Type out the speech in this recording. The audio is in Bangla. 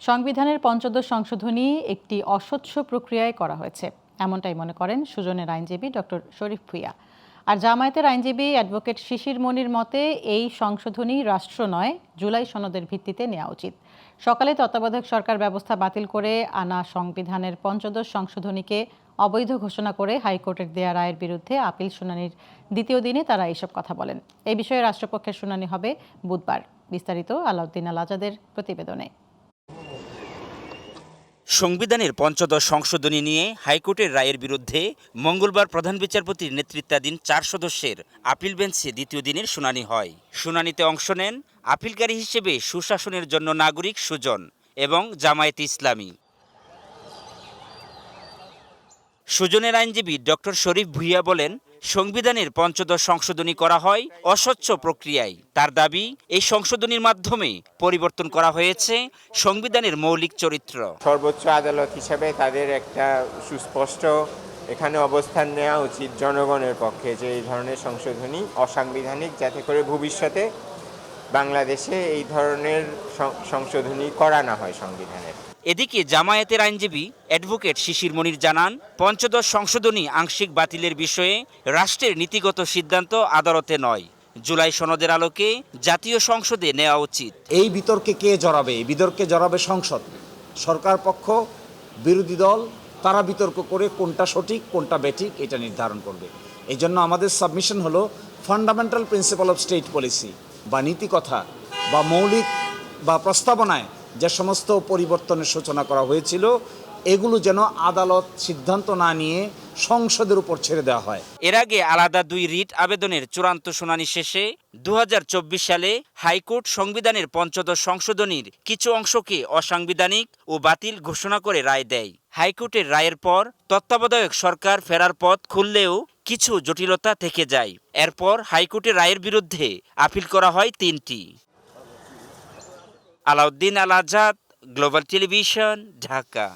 সংবিধানের পঞ্চদশ সংশোধনী একটি অস্বচ্ছ প্রক্রিয়ায় করা হয়েছে, এমনটাই মনে করেন সুজনের আইনজীবী ডক্টর শরীফ ভূঁইয়া। আর জামায়াতের আইনজীবী অ্যাডভোকেট শিশির মনির মতে এই সংশোধনী রাষ্ট্র নয়, জুলাই সনদের ভিত্তিতে নেওয়া উচিত। সকালে তত্ত্বাবধায়ক সরকার ব্যবস্থা বাতিল করে আনা সংবিধানের পঞ্চদশ সংশোধনীকে অবৈধ ঘোষণা করে হাইকোর্টের দেয়া রায়ের বিরুদ্ধে আপিল শুনানির দ্বিতীয় দিনে তারা এইসব কথা বলেন। এই বিষয়ে রাষ্ট্রপক্ষের শুনানি হবে বুধবার। বিস্তারিত আলাউদ্দিন আল আজাদের প্রতিবেদনে। সংবিধানের পঞ্চদশ সংশোধনী নিয়ে হাইকোর্টের রায়ের বিরুদ্ধে মঙ্গলবার প্রধান বিচারপতির নেতৃত্বাধীন 4 সদস্যের আপিল বেঞ্চে দ্বিতীয় দিনের শুনানি হয়। শুনানিতে অংশ নেন আপিলকারী হিসেবে সুশাসনের জন্য নাগরিক সুজন এবং জামায়াতে ইসলামী। সুজনের আইনজীবী ডক্টর শরীফ ভূঁইয়া বলেন, সংবিধানের পঞ্চদশ সংশোধনী করা হয় অস্বচ্ছ প্রক্রিয়ায়। তার দাবি, এই সংশোধনীর মাধ্যমে পরিবর্তন করা হয়েছে সংবিধানের মৌলিক চরিত্র। সর্বোচ্চ আদালত হিসেবে তাদের একটা সুস্পষ্ট এখানে অবস্থান নেওয়া উচিত জনগণের পক্ষে যে এই ধরনের সংশোধনী অসাংবিধানিক, যাতে করে ভবিষ্যতে বাংলাদেশে এই ধরনের সংশোধনী করা না হয় সংবিধানের। এদিকে জামায়াতের আইনজীবী অ্যাডভোকেট শিশির মনির জানান, পঞ্চদশ সংশোধনী আংশিক বাতিলের বিষয়ে রাষ্ট্রের নীতিগত সিদ্ধান্ত আদালতে নয়, জুলাই সনদের আলোকে জাতীয় সংসদে নেওয়া উচিত। এই বিতর্কে কে জড়াবে? এই বিতর্কে জড়াবে সংসদ, সরকার পক্ষ, বিরোধী দল, তারা বিতর্ক করে কোনটা সঠিক কোনটা বেঠিক এটা নির্ধারণ করবে। এই জন্য আমাদের সাবমিশন হলো fundamental principal of state policy বা নীতিকথা বা মৌলিক বা প্রস্তাবনায় যে সমস্ত পরিবর্তনের সূচনা করা হয়েছিল এগুলো যেন আদালত সিদ্ধান্ত না নিয়ে সংসদের উপর ছেড়ে দেওয়া হয়। এর আগে আলাদা 2 রিট আবেদনের চূড়ান্ত শুনানি শেষে 2024 সালে হাইকোর্ট সংবিধানের পঞ্চদশ সংশোধনীর কিছু অংশকে অসাংবিধানিক ও বাতিল ঘোষণা করে রায় দেয়। হাইকোর্টের রায়ের পর তত্ত্বাবধায়ক সরকার ফেরার পথ খুললেও কিছু জটিলতা থেকে যায়। এরপর হাইকোর্টের রায়ের বিরুদ্ধে আপিল করা হয় 3টি। আলাউদ্দিন আল আজাদ, গ্লোবাল টেলিভিশন, ঢাকা।